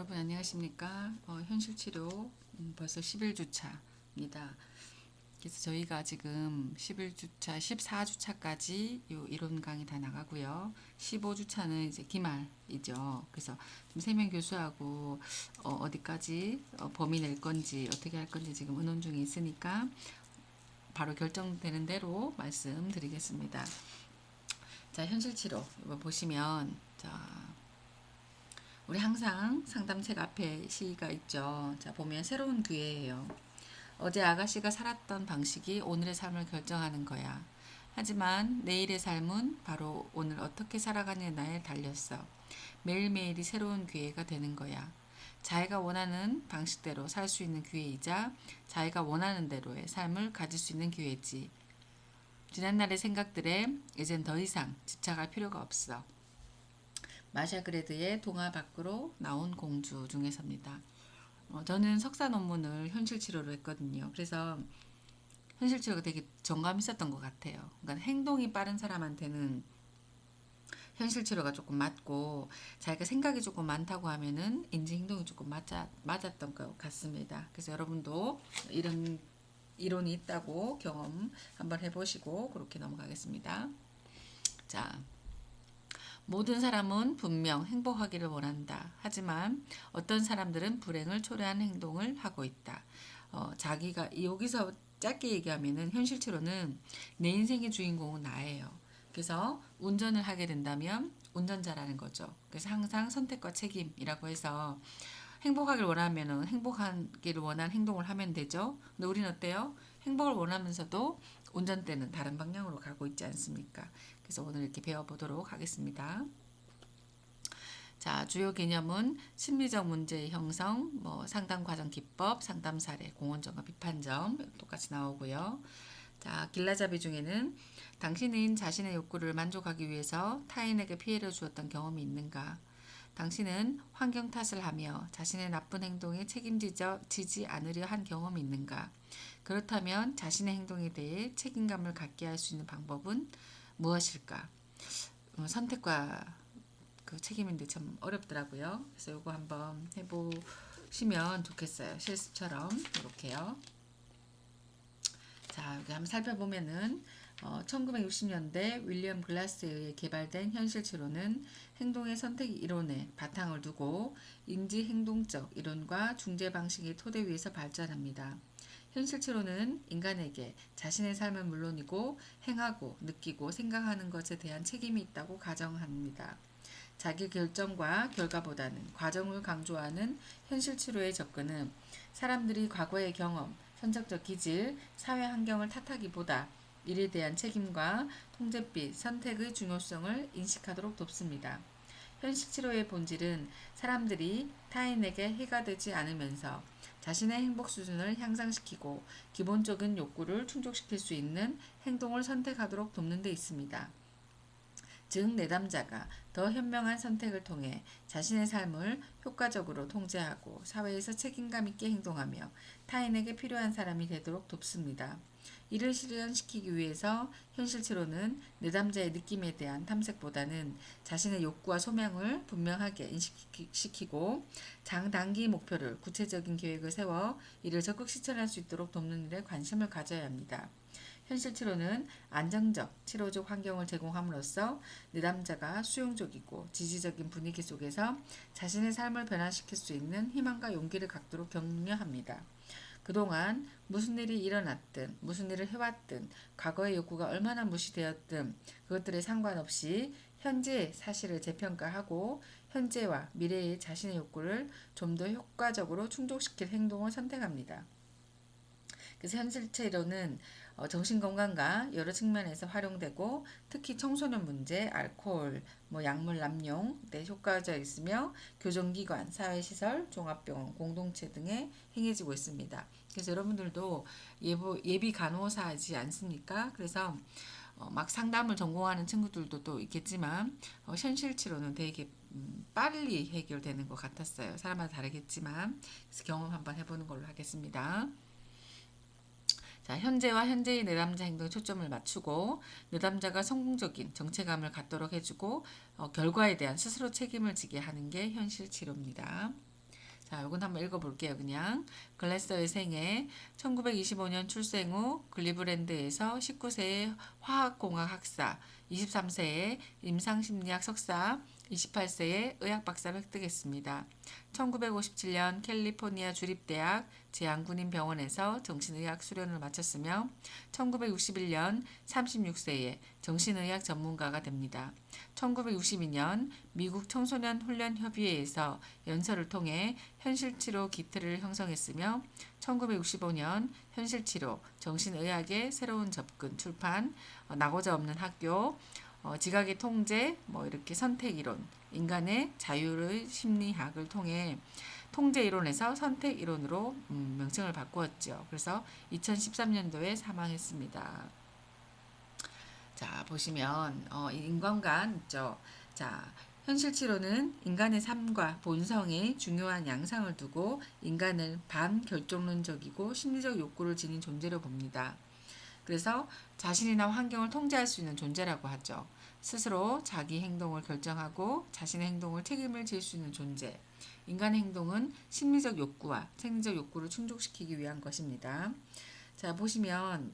여러분 안녕하십니까? 현실치료 벌써 11주차입니다. 그래서 저희가 지금 11주차, 14주차까지 요 이론 강의 다 나가고요. 15주차는 이제 기말이죠. 그래서 지금 3명 교수하고 어디까지 범위 낼 건지 어떻게 할 건지 지금 의논 중에 있으니까 바로 결정되는 대로 말씀드리겠습니다. 자, 현실치료 이거 보시면 우리 항상 상담책 앞에 시가 있죠. 자, 보면 새로운 기회예요. 어제 아가씨가 살았던 방식이 오늘의 삶을 결정하는 거야. 하지만 내일의 삶은 바로 오늘 어떻게 살아가느냐에 달렸어. 매일매일이 새로운 기회가 되는 거야. 자기가 원하는 방식대로 살 수 있는 기회이자 자기가 원하는 대로의 삶을 가질 수 있는 기회지. 지난날의 생각들에 이젠 더 이상 집착할 필요가 없어. 마샤 그레드의 동화 밖으로 나온 공주 중에서입니다. 저는 석사 논문을 현실치료로 했거든요. 그래서 현실치료가 되게 정감 있었던 것 같아요. 그러니까 행동이 빠른 사람한테는 현실치료가 조금 맞고 자기가 생각이 조금 많다고 하면은 인지행동이 조금 맞았던 것 같습니다. 그래서 여러분도 이런 이론이 있다고 경험 한번 해보시고 그렇게 넘어가겠습니다. 자, 모든 사람은 분명 행복하기를 원한다. 하지만 어떤 사람들은 불행을 초래하는 행동을 하고 있다. 자기가 여기서 짧게 얘기하면은 현실치료는 내 인생의 주인공은 나예요. 그래서 운전을 하게 된다면 운전자라는 거죠. 그래서 항상 선택과 책임이라고 해서 행복하길 원하면은 행복하기를 원하는 행동을 하면 되죠. 근데 우리는 어때요? 행복을 원하면서도 운전대는 다른 방향으로 가고 있지 않습니까? 그래서 오늘 이렇게 배워보도록 하겠습니다. 자, 주요 개념은 심리적 문제의 형성, 상담 과정 기법, 상담 사례, 공헌점과 비판점 똑같이 나오고요. 자, 길라잡이 중에는 당신은 자신의 욕구를 만족하기 위해서 타인에게 피해를 주었던 경험이 있는가? 당신은 환경 탓을 하며 자신의 나쁜 행동에 책임지지 않으려 한 경험이 있는가? 그렇다면 자신의 행동에 대해 책임감을 갖게 할 수 있는 방법은 무엇일까? 선택과 그 책임인데 참 어렵더라고요. 그래서 이거 한번 해보시면 좋겠어요. 실습처럼 이렇게요. 자, 여기 한번 살펴보면은 1960년대 윌리엄 글라스에 의해 개발된 현실치료는 행동의 선택 이론에 바탕을 두고 인지행동적 이론과 중재 방식의 토대 위에서 발전합니다. 현실치료는 인간에게 자신의 삶은 물론이고 행하고 느끼고 생각하는 것에 대한 책임이 있다고 가정합니다. 자기 결정과 결과보다는 과정을 강조하는 현실치료의 접근은 사람들이 과거의 경험, 선정적 기질, 사회 환경을 탓하기보다 일에 대한 책임과 통제빛 선택의 중요성을 인식하도록 돕습니다. 현실치료의 본질은 사람들이 타인에게 해가 되지 않으면서 자신의 행복 수준을 향상시키고 기본적인 욕구를 충족시킬 수 있는 행동을 선택하도록 돕는 데 있습니다. 즉 내담자가 더 현명한 선택을 통해 자신의 삶을 효과적으로 통제하고 사회에서 책임감 있게 행동하며 타인에게 필요한 사람이 되도록 돕습니다. 이를 실현시키기 위해서 현실치료는 내담자의 느낌에 대한 탐색보다는 자신의 욕구와 소명을 분명하게 인식시키고 장단기 목표를 구체적인 계획을 세워 이를 적극 실천할 수 있도록 돕는 일에 관심을 가져야 합니다. 현실치료는 안정적 치료적 환경을 제공함으로써 내담자가 수용적이고 지지적인 분위기 속에서 자신의 삶을 변화시킬 수 있는 희망과 용기를 갖도록 격려합니다. 그동안 무슨 일이 일어났든 무슨 일을 해왔든 과거의 욕구가 얼마나 무시되었든 그것들에 상관없이 현재의 사실을 재평가하고 현재와 미래의 자신의 욕구를 좀 더 효과적으로 충족시킬 행동을 선택합니다. 그래서 현실치료는 정신건강과 여러 측면에서 활용되고 특히 청소년 문제, 알코올, 약물 남용 때 효과가 있으며 교정기관, 사회시설, 종합병원, 공동체 등에 행해지고 있습니다. 그래서 여러분들도 예비 간호사지 않습니까? 그래서 막 상담을 전공하는 친구들도 또 있겠지만 현실치료는 되게 빨리 해결되는 것 같았어요. 사람마다 다르겠지만 그래서 경험 한번 해보는 걸로 하겠습니다. 자, 현재와 현재의 내담자 행동에 초점을 맞추고 내담자가 성공적인 정체감을 갖도록 해주고 결과에 대한 스스로 책임을 지게 하는 게 현실 치료입니다. 자, 요건 한번 읽어볼게요. 그냥 글래서의 생애 1925년 출생 후 클리브랜드에서 19세에 화학공학 학사, 23세에 임상심리학 석사, 28세에 의학 박사를 획득했습니다. 1957년 캘리포니아 주립대학 제한군인병원에서 정신의학 수련을 마쳤으며 1961년 36세에 정신의학 전문가가 됩니다. 1962년 미국 청소년 훈련협의회에서 연설을 통해 현실치료 기틀을 형성했으며 1965년 현실치료, 정신의학의 새로운 접근 출판, 나고자 없는 학교, 지각의 통제, 이렇게 선택이론, 인간의 자유의 심리학을 통해 통제 이론에서 선택 이론으로 명칭을 바꾸었죠. 그래서 2013년도에 사망했습니다. 자, 보시면 인간관 있죠. 자, 현실치료는 인간의 삶과 본성에 중요한 양상을 두고 인간을 반결정론적이고 심리적 욕구를 지닌 존재로 봅니다. 그래서 자신이나 환경을 통제할 수 있는 존재라고 하죠. 스스로 자기 행동을 결정하고 자신의 행동을 책임을 질 수 있는 존재. 인간의 행동은 심리적 욕구와 생리적 욕구를 충족시키기 위한 것입니다. 자, 보시면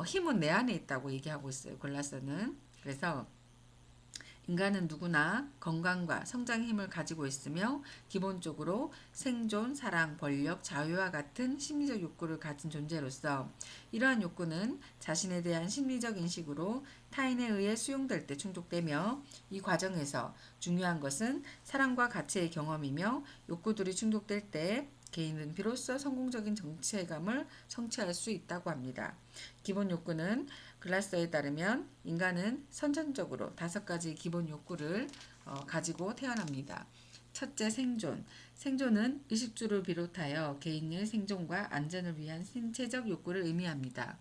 힘은 내 안에 있다고 얘기하고 있어요. 글라서는. 그래서 인간은 누구나 건강과 성장의 힘을 가지고 있으며 기본적으로 생존, 사랑, 권력, 자유와 같은 심리적 욕구를 가진 존재로서 이러한 욕구는 자신에 대한 심리적 인식으로 타인에 의해 수용될 때 충족되며 이 과정에서 중요한 것은 사랑과 가치의 경험이며 욕구들이 충족될 때 개인은 비로소 성공적인 정체감을 성취할 수 있다고 합니다. 기본 욕구는 글라서에 따르면 인간은 선천적으로 5가지 기본 욕구를 가지고 태어납니다. 첫째, 생존. 생존은 의식주를 비롯하여 개인의 생존과 안전을 위한 신체적 욕구를 의미합니다.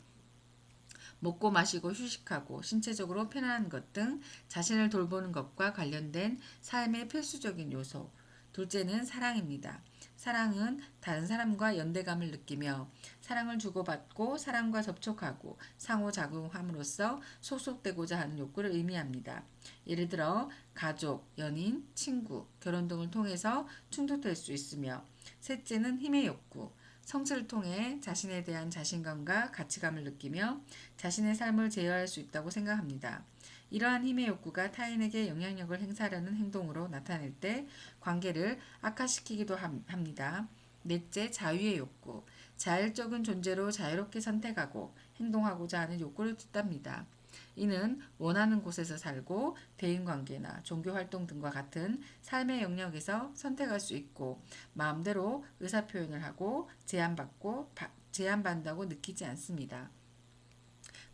먹고 마시고 휴식하고 신체적으로 편안한 것 등 자신을 돌보는 것과 관련된 삶의 필수적인 요소. 둘째는 사랑입니다. 사랑은 다른 사람과 연대감을 느끼며 사랑을 주고받고 사람과 접촉하고 상호작용함으로써 속속되고자 하는 욕구를 의미합니다. 예를 들어 가족, 연인, 친구, 결혼 등을 통해서 충족될 수 있으며 셋째는 힘의 욕구. 성취를 통해 자신에 대한 자신감과 가치감을 느끼며 자신의 삶을 제어할 수 있다고 생각합니다. 이러한 힘의 욕구가 타인에게 영향력을 행사하려는 행동으로 나타낼 때 관계를 악화시키기도 합니다. 넷째, 자유의 욕구. 자율적인 존재로 자유롭게 선택하고 행동하고자 하는 욕구를 뜻합니다. 이는 원하는 곳에서 살고 대인관계나 종교활동 등과 같은 삶의 영역에서 선택할 수 있고 마음대로 의사표현을 하고 제한받는다고 느끼지 않습니다.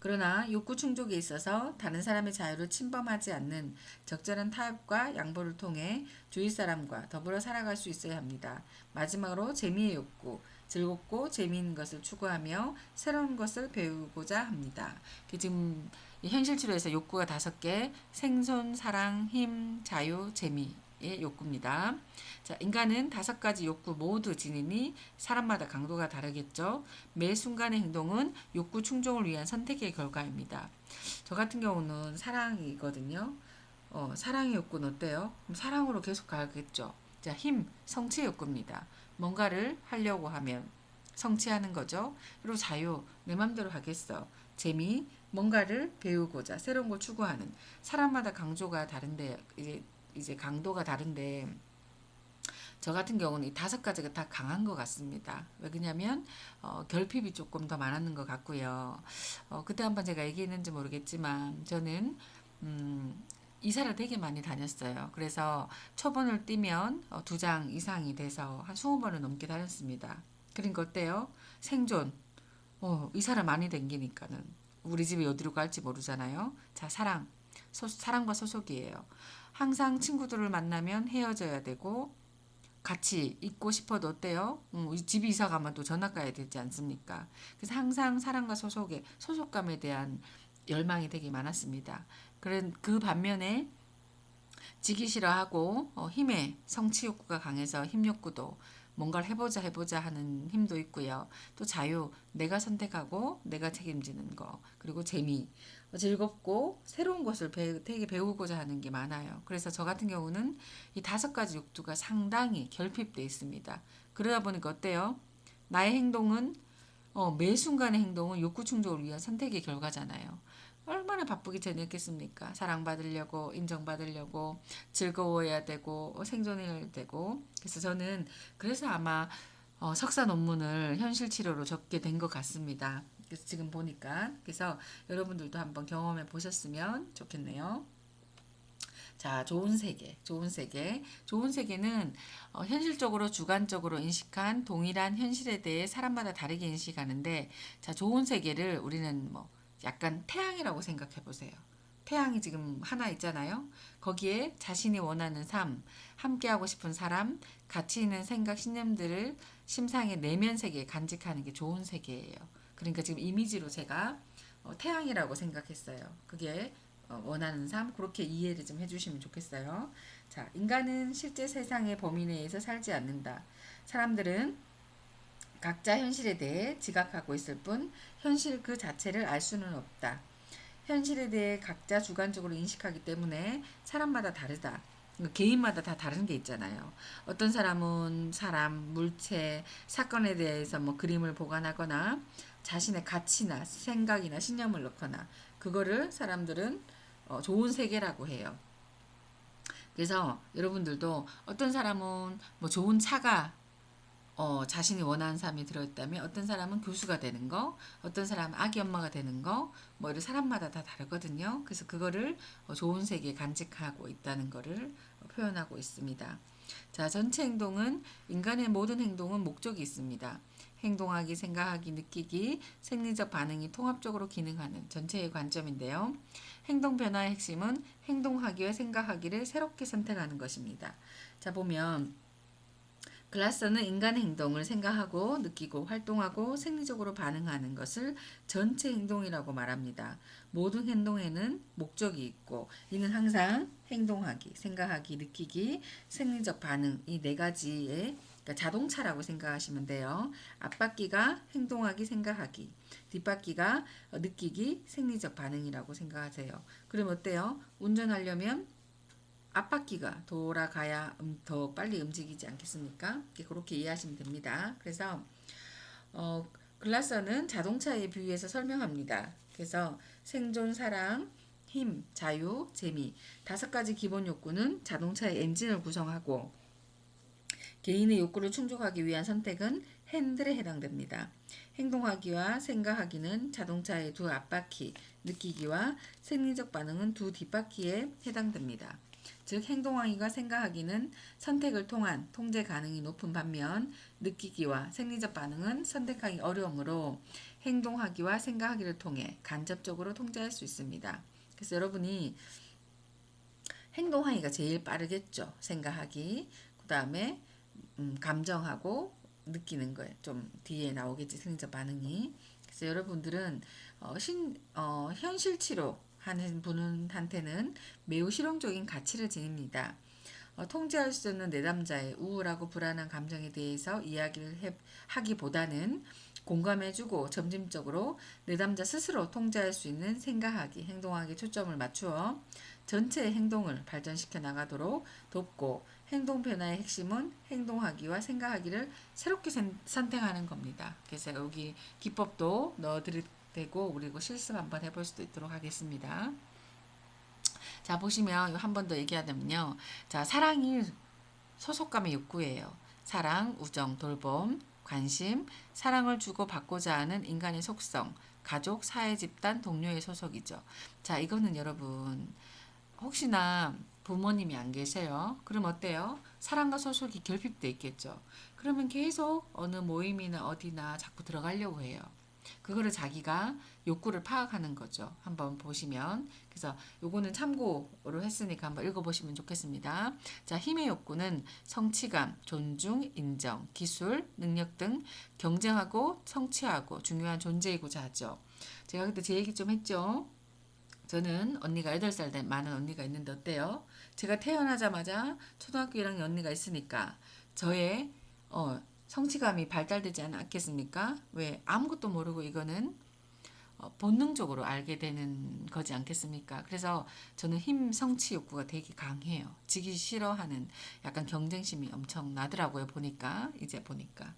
그러나 욕구 충족에 있어서 다른 사람의 자유를 침범하지 않는 적절한 타협과 양보를 통해 주위 사람과 더불어 살아갈 수 있어야 합니다. 마지막으로 재미의 욕구. 즐겁고 재미있는 것을 추구하며 새로운 것을 배우고자 합니다. 지금 현실 치료에서 욕구가 5개, 생존, 사랑, 힘, 자유, 재미의 욕구입니다. 자, 인간은 5가지 욕구 모두 지니니 사람마다 강도가 다르겠죠. 매 순간의 행동은 욕구 충족을 위한 선택의 결과입니다. 저 같은 경우는 사랑이거든요. 사랑의 욕구는 어때요? 그럼 사랑으로 계속 가겠죠. 자, 힘, 성취 욕구입니다. 뭔가를 하려고 하면 성취하는 거죠. 그리고 자유, 내 맘대로 하겠어. 재미, 뭔가를 배우고자 새로운 걸 추구하는. 사람마다 강조가 다른데 이제 강도가 다른데 저 같은 경우는 이 5가지가 다 강한 것 같습니다. 왜 그러냐면 결핍이 조금 더 많았는 것 같고요. 그때 한번 제가 얘기했는지 모르겠지만 저는 이사를 되게 많이 다녔어요. 그래서 초본을 띄면 2장 이상이 돼서 한 20번을 넘게 다녔습니다. 그러니까 어때요? 생존. 이사를 많이 댕기니까는 우리 집이 어디로 갈지 모르잖아요. 자, 사랑과 소속이에요. 항상 친구들을 만나면 헤어져야 되고 같이 있고 싶어도 어때요? 집이 이사 가면 또 전학 가야 되지 않습니까? 그래서 항상 사랑과 소속감에 대한 열망이 되게 많았습니다. 그 반면에 지기 싫어하고 힘의 성취 욕구가 강해서 힘 욕구도 뭔가를 해보자 하는 힘도 있고요. 또 자유, 내가 선택하고 내가 책임지는 거, 그리고 재미, 즐겁고 새로운 것을 되게 배우고자 하는 게 많아요. 그래서 저 같은 경우는 이 5가지 욕구가 상당히 결핍되어 있습니다. 그러다 보니까 어때요? 나의 행동은 매 순간의 행동은 욕구 충족을 위한 선택의 결과잖아요. 얼마나 바쁘게 지냈겠습니까? 사랑받으려고, 인정받으려고, 즐거워해야 되고, 생존해야 되고. 그래서 저는 그래서 아마 석사 논문을 현실 치료로 적게 된 것 같습니다. 그래서 지금 보니까 그래서 여러분들도 한번 경험해 보셨으면 좋겠네요. 자, 좋은 세계, 좋은 세계. 좋은 세계는 현실적으로 주관적으로 인식한 동일한 현실에 대해 사람마다 다르게 인식하는데, 자, 좋은 세계를 우리는 뭐 약간 태양이라고 생각해 보세요. 태양이 지금 하나 있잖아요. 거기에 자신이 원하는 삶, 함께하고 싶은 사람, 가치 있는 생각, 신념들을 심상의 내면 세계에 간직하는 게 좋은 세계예요. 그러니까 지금 이미지로 제가 태양이라고 생각했어요. 그게 원하는 삶 그렇게 이해를 좀 해주시면 좋겠어요. 자, 인간은 실제 세상의 범위 내에서 살지 않는다. 사람들은 각자 현실에 대해 지각하고 있을 뿐 현실 그 자체를 알 수는 없다. 현실에 대해 각자 주관적으로 인식하기 때문에 사람마다 다르다. 개인마다 다 다른 게 있잖아요. 어떤 사람은 사람, 물체, 사건에 대해서 뭐 그림을 보관하거나 자신의 가치나 생각이나 신념을 넣거나 그거를 사람들은 좋은 세계라고 해요. 그래서 여러분들도 어떤 사람은 뭐 좋은 차가 자신이 원하는 삶이 들어있다면 어떤 사람은 교수가 되는 거, 어떤 사람은 아기 엄마가 되는 거, 뭐 이런 사람마다 다 다르거든요. 그래서 그거를 좋은 세계에 간직하고 있다는 거를 표현하고 있습니다. 자, 전체 행동은 인간의 모든 행동은 목적이 있습니다. 행동하기, 생각하기, 느끼기, 생리적 반응이 통합적으로 기능하는 전체의 관점인데요. 행동 변화의 핵심은 행동하기와 생각하기를 새롭게 선택하는 것입니다. 자, 보면 글라서는 인간의 행동을 생각하고 느끼고 활동하고 생리적으로 반응하는 것을 전체 행동이라고 말합니다. 모든 행동에는 목적이 있고 이는 항상 행동하기, 생각하기, 느끼기, 생리적 반응 이 4가지의 그러니까 자동차라고 생각하시면 돼요. 앞바퀴가 행동하기, 생각하기, 뒷바퀴가 느끼기, 생리적 반응이라고 생각하세요. 그럼 어때요? 운전하려면 앞바퀴가 돌아가야 더 빨리 움직이지 않겠습니까? 그렇게 이해하시면 됩니다. 그래서 어, 글라서는 자동차에 비유해서 설명합니다. 그래서 생존, 사랑, 힘, 자유, 재미 5가지 기본 욕구는 자동차의 엔진을 구성하고 개인의 욕구를 충족하기 위한 선택은 핸들에 해당됩니다. 행동하기와 생각하기는 자동차의 두 앞바퀴, 느끼기와 생리적 반응은 두 뒷바퀴에 해당됩니다. 즉 행동하기가 생각하기는 선택을 통한 통제 가능이 높은 반면 느끼기와 생리적 반응은 선택하기 어려우므로 행동하기와 생각하기를 통해 간접적으로 통제할 수 있습니다. 그래서 여러분이 행동하기가 제일 빠르겠죠. 생각하기. 그 다음에 감정하고 느끼는 거에 좀 뒤에 나오겠지 생리적 반응이. 그래서 여러분들은 현실 치료 하는 분한테는 매우 실용적인 가치를 지닙니다. 통제할 수 없는 내담자의 우울하고 불안한 감정에 대해서 이야기를 하기보다는 공감해주고 점진적으로 내담자 스스로 통제할 수 있는 생각하기, 행동하기 초점을 맞추어 전체의 행동을 발전시켜 나가도록 돕고 행동 변화의 핵심은 행동하기와 생각하기를 새롭게 선택하는 겁니다. 그래서 여기 기법도 넣어드릴 되고 그리고 실습 한번 해볼 수도 있도록 하겠습니다. 자, 보시면 한 번 더 얘기하자면요. 자, 사랑이 소속감의 욕구예요. 사랑, 우정, 돌봄, 관심, 사랑을 주고 받고자 하는 인간의 속성, 가족, 사회, 집단, 동료의 소속이죠. 자, 이거는 여러분 혹시나 부모님이 안 계세요? 그럼 어때요? 사랑과 소속이 결핍돼 있겠죠. 그러면 계속 어느 모임이나 어디나 자꾸 들어가려고 해요. 그거를 자기가 욕구를 파악하는 거죠. 한번 보시면. 그래서 요거는 참고로 했으니까 한번 읽어보시면 좋겠습니다. 자, 힘의 욕구는 성취감, 존중, 인정, 기술, 능력 등 경쟁하고 성취하고 중요한 존재이고자 하죠. 제가 그때 제 얘기 좀 했죠. 저는 언니가 8살 된 많은 언니가 있는데 어때요? 제가 태어나자마자 초등학교 1학년 언니가 있으니까 저의 성취감이 발달되지 않았겠습니까? 왜? 아무것도 모르고 이거는 본능적으로 알게 되는 거지 않겠습니까? 그래서 저는 힘 성취 욕구가 되게 강해요. 지기 싫어하는 약간 경쟁심이 엄청 나더라고요. 보니까 이제 보니까.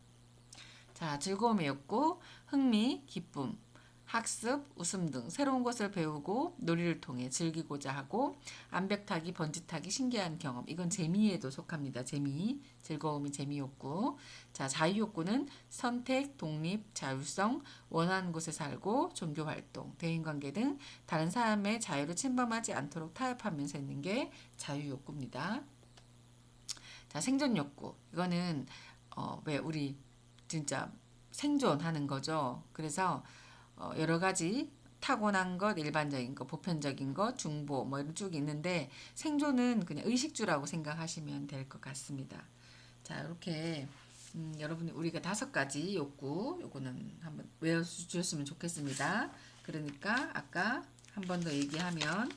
자, 즐거움의 욕구, 흥미, 기쁨, 학습, 웃음 등 새로운 것을 배우고 놀이를 통해 즐기고자 하고 암벽타기, 번지타기, 신기한 경험. 이건 재미에도 속합니다. 재미, 즐거움이 재미 욕구. 자, 자유 욕구는 선택, 독립, 자율성, 원하는 곳에 살고 종교 활동, 대인 관계 등 다른 사람의 자유를 침범하지 않도록 타협하면서 있는 게 자유 욕구입니다. 자, 생존 욕구. 이거는 왜 우리 진짜 생존하는 거죠. 그래서 여러 가지 타고난 것, 일반적인 것, 보편적인 것, 중보 뭐 이런 쭉 있는데 생존은 그냥 의식주라고 생각하시면 될 것 같습니다. 자, 이렇게 여러분이 우리가 5가지 욕구, 요거는 한번 외워주셨으면 좋겠습니다. 그러니까 아까 한 번 더 얘기하면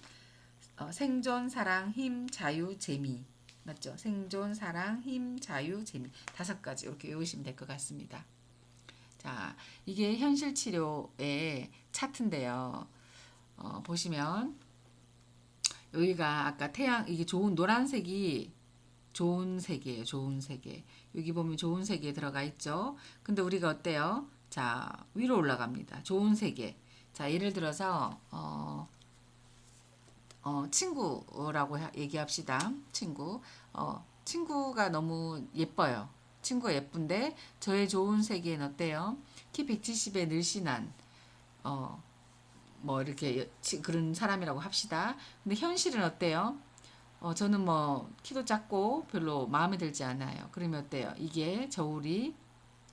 생존, 사랑, 힘, 자유, 재미 맞죠? 생존, 사랑, 힘, 자유, 재미 5가지 이렇게 외우시면 될 것 같습니다. 자, 이게 현실 치료의 차트인데요. 보시면 여기가 아까 태양 이게 좋은 노란색이 좋은 세계예요. 좋은 세계. 여기 보면 좋은 세계에 들어가 있죠. 근데 우리가 어때요? 자, 위로 올라갑니다. 좋은 세계. 자, 예를 들어서 친구라고 얘기합시다. 친구. 친구가 너무 예뻐요. 친구가 예쁜데 저의 좋은 세계는 어때요? 키 170에 늘씬한 뭐 이렇게 그런 사람이라고 합시다. 근데 현실은 어때요? 저는 뭐 키도 작고 별로 마음에 들지 않아요. 그러면 어때요? 이게 저울이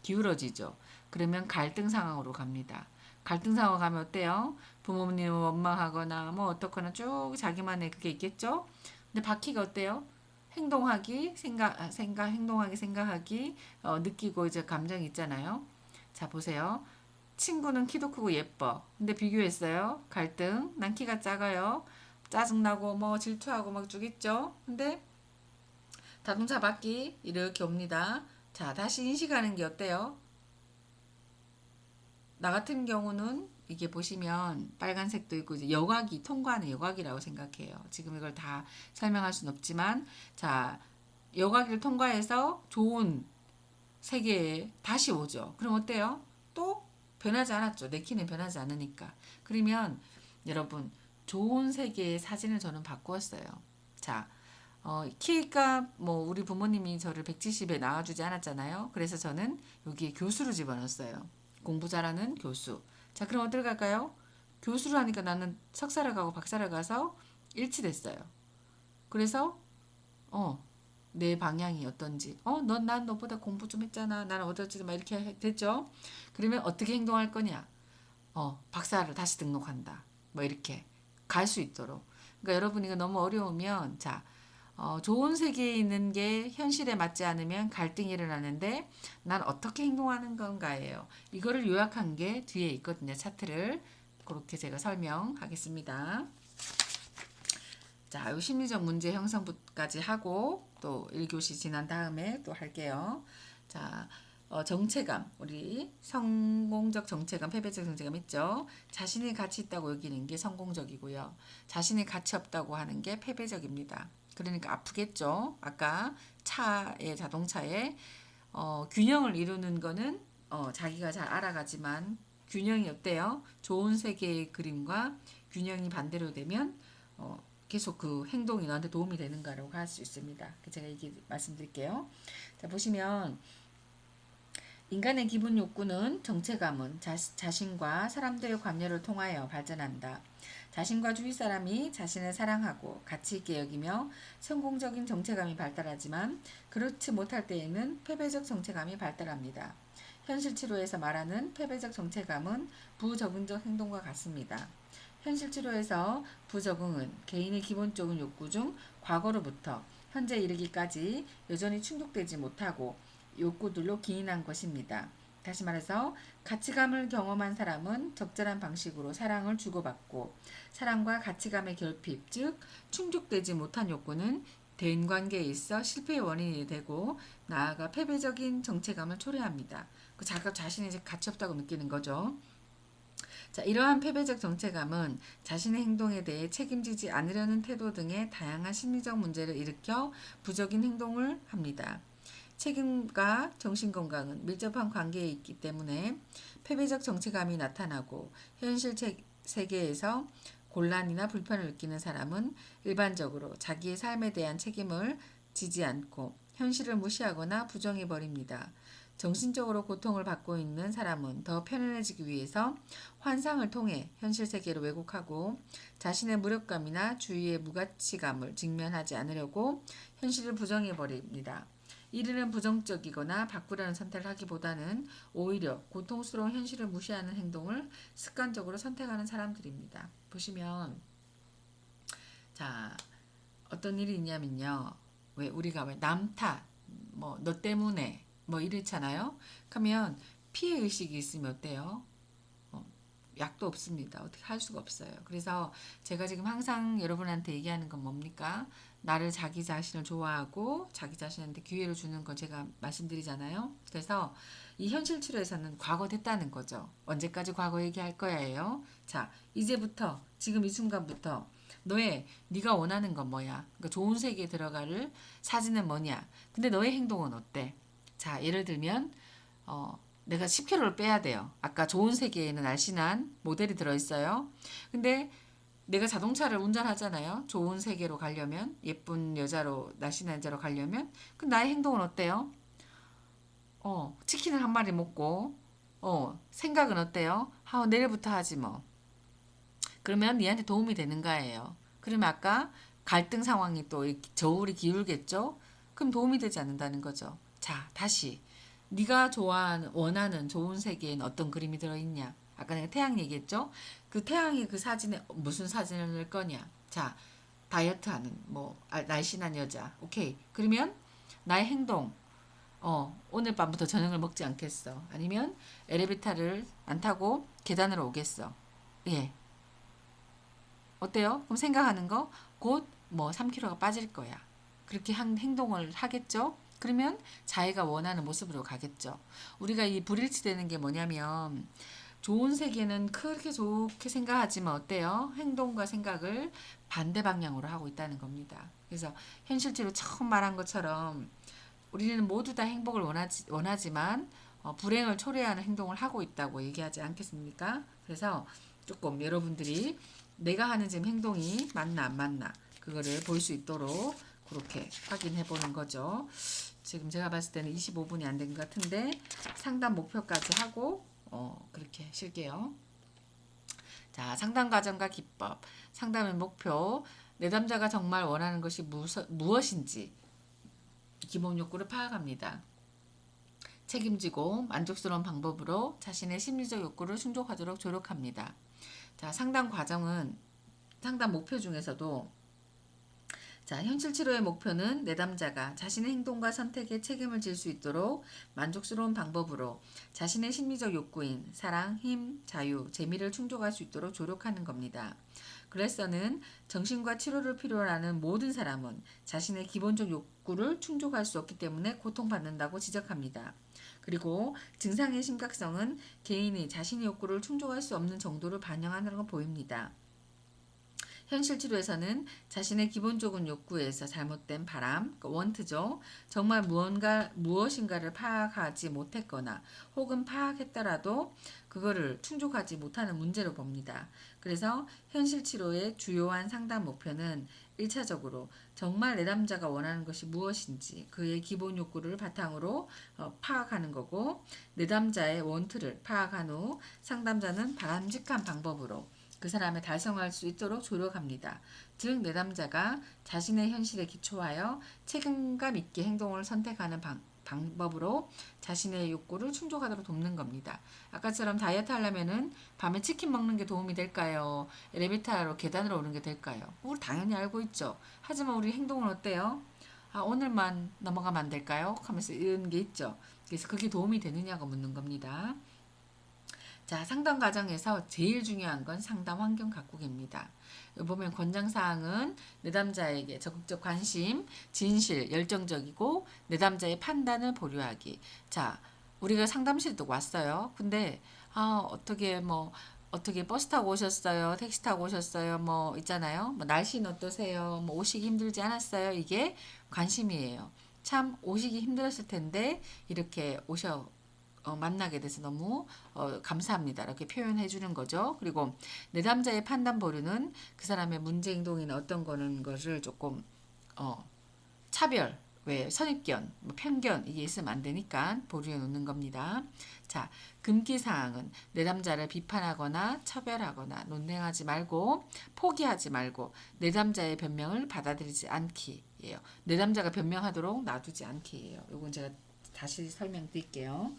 기울어지죠. 그러면 갈등 상황으로 갑니다. 갈등 상황 가면 어때요? 부모님을 원망하거나 뭐 어떻거나 쭉 자기만의 그게 있겠죠? 근데 바퀴가 어때요? 행동하기, 행동하기, 생각하기, 느끼고 이제 감정이 있잖아요. 자, 보세요. 친구는 키도 크고 예뻐. 근데 비교했어요. 갈등. 난 키가 작아요. 짜증나고 뭐 질투하고 막 쭉 있죠. 근데 자동차 바퀴 이렇게 옵니다. 자, 다시 인식하는 게 어때요? 나 같은 경우는 이게 보시면 빨간색도 있고 이제 여과기 통과하는 여과기라고 생각해요. 지금 이걸 다 설명할 수는 없지만 자, 여과기를 통과해서 좋은 세계에 다시 오죠. 그럼 어때요? 또 변하지 않았죠. 내 키는 변하지 않으니까. 그러면 여러분 좋은 세계의 사진을 저는 바꾸었어요. 자, 키가 뭐 우리 부모님이 저를 170에 낳아주지 않았잖아요. 그래서 저는 여기에 교수를 집어넣었어요. 공부 잘하는 교수. 자, 그럼 어떨 갈까요? 교수를 하니까 나는 석사를 가고 박사를 가서 일치됐어요. 그래서 어, 내 방향이 어떤지. 난 너보다 공부 좀 했잖아. 나는 어쩌지 막 이렇게 됐죠. 그러면 어떻게 행동할 거냐? 박사를 다시 등록한다. 뭐 이렇게 갈 수 있도록. 그러니까 여러분 이거 너무 어려우면 자, 좋은 세계에 있는 게 현실에 맞지 않으면 갈등이 일어나는데 난 어떻게 행동하는 건가예요. 이거를 요약한 게 뒤에 있거든요. 차트를 그렇게 제가 설명하겠습니다. 자, 요 심리적 문제 형성부까지 하고 또 1교시 지난 다음에 또 할게요. 자, 정체감. 우리 성공적 정체감, 패배적 정체감 있죠? 자신의 가치 있다고 여기는 게 성공적이고요. 자신의 가치 없다고 하는 게 패배적입니다. 그러니까 아프겠죠? 아까 자동차에 균형을 이루는 거는 자기가 잘 알아가지만 균형이 어때요? 좋은 세계의 그림과 균형이 반대로 되면 계속 그 행동이 너한테 도움이 되는가라고 할 수 있습니다. 제가 얘기 말씀드릴게요. 자, 보시면 인간의 기본 욕구는 정체감은 자신과 사람들의 관여를 통하여 발전한다. 자신과 주위 사람이 자신을 사랑하고 가치 있게 여기며 성공적인 정체감이 발달하지만 그렇지 못할 때에는 패배적 정체감이 발달합니다. 현실 치료에서 말하는 패배적 정체감은 부적응적 행동과 같습니다. 현실 치료에서 부적응은 개인의 기본적인 욕구 중 과거로부터 현재 이르기까지 여전히 충족되지 못하고 욕구들로 기인한 것입니다. 다시 말해서 가치감을 경험한 사람은 적절한 방식으로 사랑을 주고받고 사랑과 가치감의 결핍, 즉 충족되지 못한 욕구는 대인관계에 있어 실패의 원인이 되고 나아가 패배적인 정체감을 초래합니다. 자신이 가치 없다고 느끼는 거죠. 자, 이러한 패배적 정체감은 자신의 행동에 대해 책임지지 않으려는 태도 등의 다양한 심리적 문제를 일으켜 부적인 행동을 합니다. 책임과 정신건강은 밀접한 관계에 있기 때문에 패배적 정체감이 나타나고 현실 세계에서 곤란이나 불편을 느끼는 사람은 일반적으로 자기의 삶에 대한 책임을 지지 않고 현실을 무시하거나 부정해버립니다. 정신적으로 고통을 받고 있는 사람은 더 편안해지기 위해서 환상을 통해 현실 세계를 왜곡하고 자신의 무력감이나 주위의 무가치감을 직면하지 않으려고 현실을 부정해버립니다. 이르는 부정적이거나 바꾸려는 선택을 하기보다는 오히려 고통스러운 현실을 무시하는 행동을 습관적으로 선택하는 사람들입니다. 보시면 자, 어떤 일이 있냐면요. 왜 우리가 왜 남 탓, 뭐 너 때문에 뭐 이렇잖아요. 그러면 피해 의식이 있으면 어때요? 약도 없습니다. 어떻게 할 수가 없어요. 그래서 제가 지금 항상 여러분한테 얘기하는 건 뭡니까? 나를 자기 자신을 좋아하고 자기 자신한테 기회를 주는 거 제가 말씀드리잖아요. 그래서 이 현실 치료에서는 과거 됐다는 거죠. 언제까지 과거 얘기할 거야예요. 자, 이제부터 지금 이 순간부터 네가 원하는 건 뭐야? 그러니까 좋은 세계에 들어갈 사진은 뭐냐? 근데 너의 행동은 어때? 자, 예를 들면 내가 10kg를 빼야 돼요. 아까 좋은 세계에는 날씬한 모델이 들어있어요. 근데 내가 자동차를 운전하잖아요. 좋은 세계로 가려면, 예쁜 여자로, 날씬한 여자로 가려면, 그 나의 행동은 어때요? 치킨을 한 마리 먹고, 생각은 어때요? 내일부터 하지 뭐. 그러면 니한테 도움이 되는 거예요. 그러면 아까 갈등 상황이 또 저울이 기울겠죠? 그럼 도움이 되지 않는다는 거죠. 자, 다시. 네가 좋아하는 원하는 좋은 세계에는 어떤 그림이 들어있냐? 아까 내가 태양 얘기했죠? 그 태양이 그 사진에 무슨 사진을 넣을 거냐? 자, 다이어트하는 날씬한 여자. 오케이. 그러면 나의 행동. 오늘 밤부터 저녁을 먹지 않겠어. 아니면 엘리베이터를 안 타고 계단으로 오겠어. 예. 어때요? 그럼 생각하는 거 곧 뭐 3kg가 빠질 거야. 그렇게 행동을 하겠죠? 그러면 자기가 원하는 모습으로 가겠죠. 우리가 이 불일치되는 게 뭐냐면 좋은 세계는 그렇게 좋게 생각하지만 어때요? 행동과 생각을 반대 방향으로 하고 있다는 겁니다. 그래서 현실적으로 처음 말한 것처럼 우리는 모두 다 행복을 원하지만 불행을 초래하는 행동을 하고 있다고 얘기하지 않겠습니까? 그래서 조금 여러분들이 내가 하는 지금 행동이 맞나 안 맞나 그거를 볼 수 있도록 그렇게 확인해 보는 거죠. 지금 제가 봤을 때는 25분이 안 된 것 같은데 상담 목표까지 하고 그렇게 쉴게요. 자, 상담 과정과 기법, 상담의 목표, 내담자가 정말 원하는 것이 무엇인지 기본 욕구를 파악합니다. 책임지고 만족스러운 방법으로 자신의 심리적 욕구를 충족하도록 조력합니다. 자, 상담 목표 중에서도 자, 현실 치료의 목표는 내담자가 자신의 행동과 선택에 책임을 질 수 있도록 만족스러운 방법으로 자신의 심리적 욕구인 사랑, 힘, 자유, 재미를 충족할 수 있도록 조력하는 겁니다. 글래서는 정신과 치료를 필요로 하는 모든 사람은 자신의 기본적 욕구를 충족할 수 없기 때문에 고통받는다고 지적합니다. 그리고 증상의 심각성은 개인이 자신의 욕구를 충족할 수 없는 정도를 반영하는 걸 보입니다. 현실 치료에서는 자신의 기본적인 욕구에서 잘못된 바람, 원트죠. 정말 무엇인가를 파악하지 못했거나 혹은 파악했더라도 그거를 충족하지 못하는 문제로 봅니다. 그래서 현실 치료의 주요한 상담 목표는 1차적으로 정말 내담자가 원하는 것이 무엇인지 그의 기본 욕구를 바탕으로 파악하는 거고 내담자의 원트를 파악한 후 상담자는 바람직한 방법으로 그 사람을 달성할 수 있도록 조력합니다. 즉 내담자가 자신의 현실에 기초하여 책임감 있게 행동을 선택하는 방법으로 자신의 욕구를 충족하도록 돕는 겁니다. 아까처럼 다이어트 하려면은 밤에 치킨 먹는 게 도움이 될까요? 엘리베이터로 계단으로 오는 게 될까요? 우리 당연히 알고 있죠. 하지만 우리 행동은 어때요? 오늘만 넘어가면 안 될까요? 하면서 이런 게 있죠. 그래서 그게 도움이 되느냐고 묻는 겁니다. 자, 상담 과정에서 제일 중요한 건 상담 환경 가꾸기입니다. 여기 보면 권장사항은 내담자에게 적극적 관심, 진실, 열정적이고 내담자의 판단을 보류하기. 자, 우리가 상담실도 왔어요. 근데 어떻게 어떻게 버스 타고 오셨어요? 택시 타고 오셨어요? 뭐 있잖아요. 뭐 날씨는 어떠세요? 뭐 오시기 힘들지 않았어요? 이게 관심이에요. 참 오시기 힘들었을 텐데 이렇게 만나게 돼서 너무 감사합니다. 이렇게 표현해 주는 거죠. 그리고 내담자의 판단 보류는 그 사람의 문제 행동이나 어떤 거는 것을 조금 어, 차별, 왜 선입견, 뭐 편견 이게 있으면 안 되니까 보류해 놓는 겁니다. 자, 금기 사항은 내담자를 비판하거나 차별하거나 논쟁하지 말고 포기하지 말고 내담자의 변명을 받아들이지 않기예요. 내담자가 변명하도록 놔두지 않기예요. 이건 제가 다시 설명드릴게요.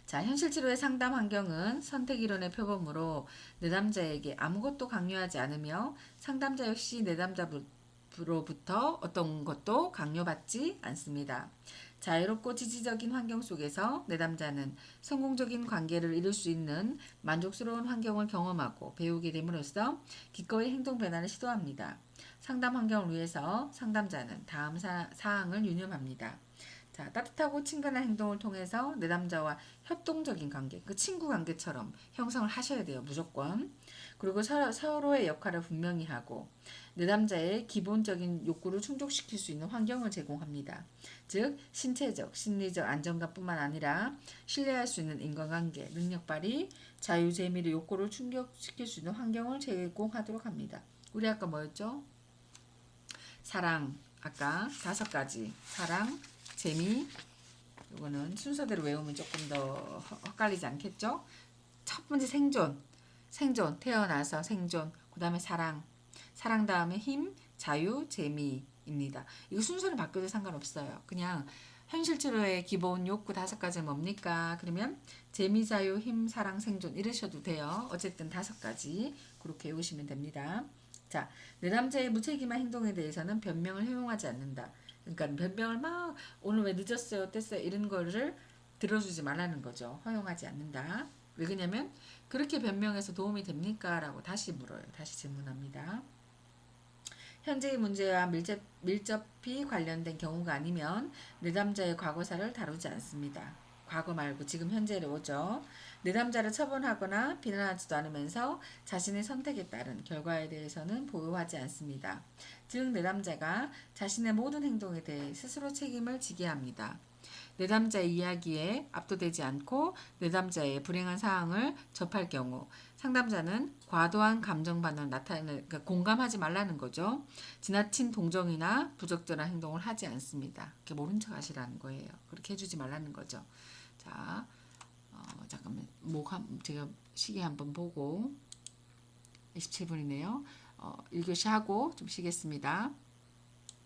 자, 현실 치료의 상담 환경은 선택 이론의 표범으로 내담자에게 아무것도 강요하지 않으며 상담자 역시 내담자로부터 어떤 것도 강요받지 않습니다. 자유롭고 지지적인 환경 속에서 내담자는 성공적인 관계를 이룰 수 있는 만족스러운 환경을 경험하고 배우게 됨으로써 기꺼이 행동 변화를 시도합니다. 상담 환경을 위해서 상담자는 다음 사항을 유념합니다. 자, 따뜻하고 친근한 행동을 통해서 내담자와 협동적인 관계, 그 친구 관계처럼 형성을 하셔야 돼요. 무조건. 그리고 서로의 역할을 분명히 하고 내담자의 기본적인 욕구를 충족시킬 수 있는 환경을 제공합니다. 즉, 신체적, 심리적 안정감뿐만 아니라 신뢰할 수 있는 인간관계, 능력 발휘, 자유, 재미의 욕구를 충족시킬 수 있는 환경을 제공하도록 합니다. 우리 아까 뭐였죠? 사랑, 아까 5가지. 사랑, 재미, 이거는 순서대로 외우면 조금 더 헷갈리지 않겠죠? 첫 번째 생존, 태어나서 생존, 그 다음에 사랑 다음에 힘, 자유, 재미입니다. 이거 순서는 바뀌어도 상관없어요. 그냥 현실 치료의 기본 욕구 5가지는 뭡니까? 그러면 재미, 자유, 힘, 사랑, 생존 이러셔도 돼요. 어쨌든 5가지 그렇게 외우시면 됩니다. 자, 내담자의 무책임한 행동에 대해서는 변명을 허용하지 않는다. 그러니까 변명을 막 오늘 왜 늦었어요, 어땠어요 이런 거를 들어주지 말라는 거죠. 허용하지 않는다. 왜 그러냐면 그렇게 변명해서 도움이 됩니까? 라고 다시 물어요. 다시 질문합니다. 현재의 문제와 밀접히 관련된 경우가 아니면 내담자의 과거사를 다루지 않습니다. 과거 말고 지금 현재로 오죠. 내담자를 처벌하거나 비난하지도 않으면서 자신의 선택에 따른 결과에 대해서는 보호하지 않습니다. 즉 내담자가 자신의 모든 행동에 대해 스스로 책임을 지게 합니다. 내담자의 이야기에 압도되지 않고 내담자의 불행한 사항을 접할 경우 상담자는 과도한 감정 반응을 그러니까 공감하지 말라는 거죠. 지나친 동정이나 부적절한 행동을 하지 않습니다. 이렇게 모른 척 하시라는 거예요. 그렇게 해주지 말라는 거죠. 자, 잠깐만 제가 시계 한번 보고 27분이네요. 1교시 하고 좀 쉬겠습니다.